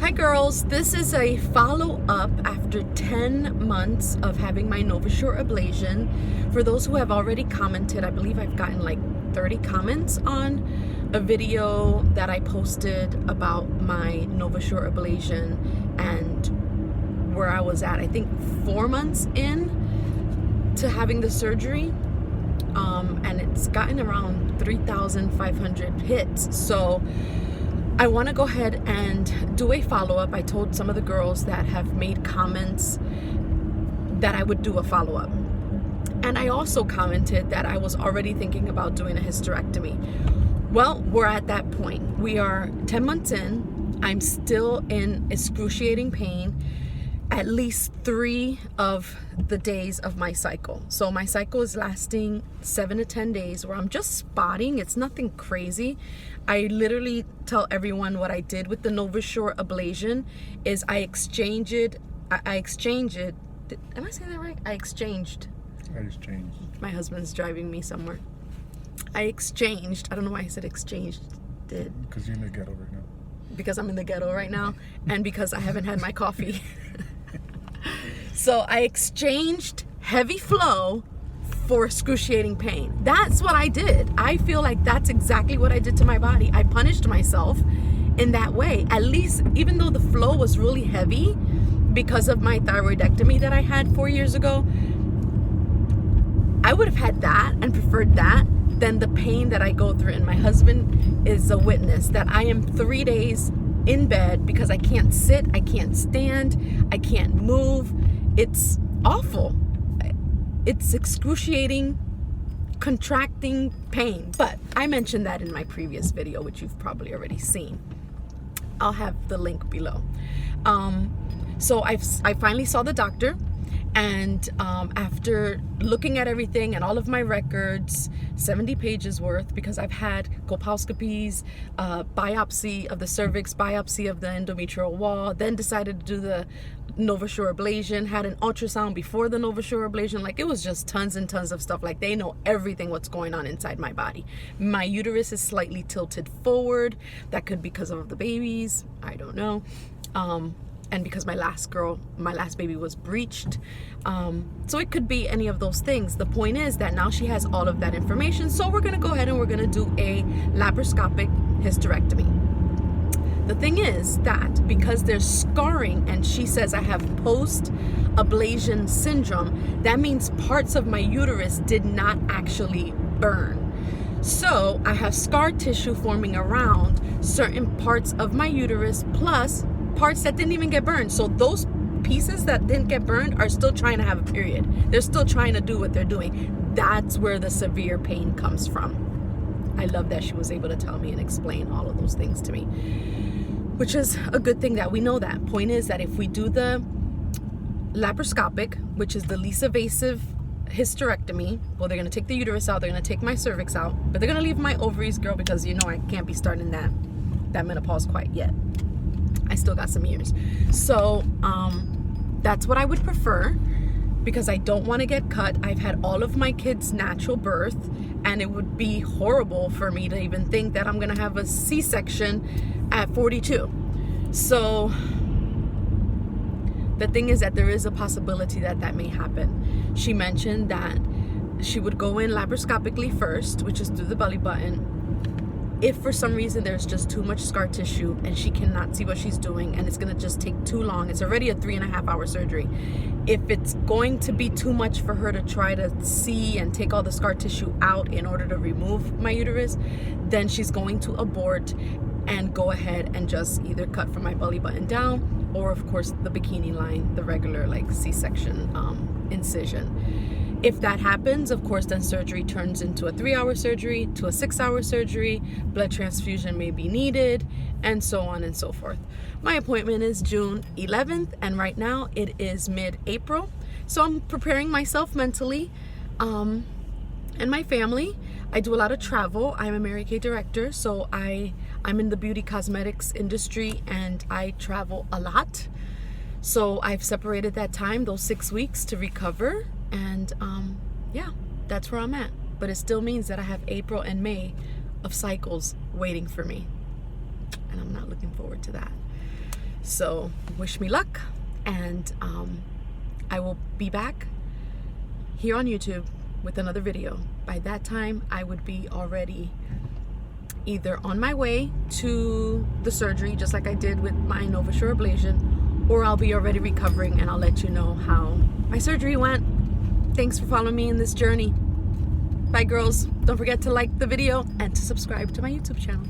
Hi girls, this is a follow-up after 10 months of having my Novasure ablation. For those who have already commented, I believe I've gotten like 30 comments on a video that I posted about my Novasure ablation and where I was at, I think 4 months in to having the surgery. And it's gotten around 3,500 hits. So I want to go ahead and do a follow-up. I told some of the girls that have made comments that I would do a follow-up. And I also commented that I was already thinking about doing a hysterectomy. Well, we're at that point. We are 10 months in. I'm still in excruciating pain at least 3 of the days of my cycle. So my cycle is lasting 7 to 10 days where I'm just spotting. It's nothing crazy. I literally tell everyone what I did with the Novasure ablation is I exchanged it. Am I saying that right? I exchanged. My husband's driving me somewhere. I don't know why I said exchanged. Because you're in the ghetto right now. Because I'm in the ghetto right now and because I haven't had my coffee. So I exchanged heavy flow for excruciating pain. That's what I did. I feel like that's exactly what I did to my body. I punished myself in that way. At least, even though the flow was really heavy because of my thyroidectomy that I had 4 years ago, I would have had that and preferred that than the pain that I go through. And my husband is a witness that I am 3 days in bed because I can't sit, I can't stand, I can't move. It's awful. It's excruciating, contracting pain. But I mentioned that in my previous video, which you've probably already seen. I'll have the link below. So I finally saw the doctor. And after looking at everything and all of my records, 70 pages worth, because I've had colposcopies, biopsy of the cervix, biopsy of the endometrial wall, then decided to do the Novasure ablation, had an ultrasound before the Novasure ablation. Like, it was just tons and tons of stuff. Like, they know everything what's going on inside my body. My uterus is slightly tilted forward. That could be because of the babies. I don't know. And because my last baby was breached. So it could be any of those things. The point is that now she has all of that information. So we're gonna go ahead and we're gonna do a laparoscopic hysterectomy. The thing is that because there's scarring and she says I have post-ablation syndrome, that means parts of my uterus did not actually burn. So I have scar tissue forming around certain parts of my uterus plus parts that didn't even get burned. So those pieces that didn't get burned are still trying to have a period. They're still trying to do what they're doing. That's where the severe pain comes from. I love that she was able to tell me and explain all of those things to me, which is a good thing that we know that. Point is that if we do the laparoscopic, which is the least invasive hysterectomy, well, they're going to take the uterus out, they're going to take my cervix out, but they're going to leave my ovaries, girl, because you know I can't be starting that menopause quite yet. I still got some years. So that's what I would prefer because I don't want to get cut. I've had all of my kids' natural birth and it would be horrible for me to even think that I'm going to have a C-section at 42. So the thing is that there is a possibility that that may happen. She mentioned that she would go in laparoscopically first, which is through the belly button. If for some reason there's just too much scar tissue and she cannot see what she's doing and it's going to just take too long, it's already a 3.5-hour surgery. If it's going to be too much for her to try to see and take all the scar tissue out in order to remove my uterus, then she's going to abort and go ahead and just either cut from my belly button down or, of course, the bikini line, the regular like C-section incision. If that happens, of course, then surgery turns into a 3-hour surgery to a 6-hour surgery. Blood transfusion may be needed, and so on and so forth. My appointment is June 11th, and right now it is mid-April. So I'm preparing myself mentally and my family. I do a lot of travel. I'm a Mary Kay director, so I'm in the beauty cosmetics industry, and I travel a lot. So I've separated that time, those 6 weeks, to recover. And yeah, that's where I'm at. But it still means that I have April and May of cycles waiting for me. And I'm not looking forward to that. So wish me luck, and I will be back here on YouTube with another video. By that time, I would be already either on my way to the surgery, just like I did with my Novasure Ablation, or I'll be already recovering, and I'll let you know how my surgery went. Thanks for following me in this journey. Bye, girls. Don't forget to like the video and to subscribe to my YouTube channel.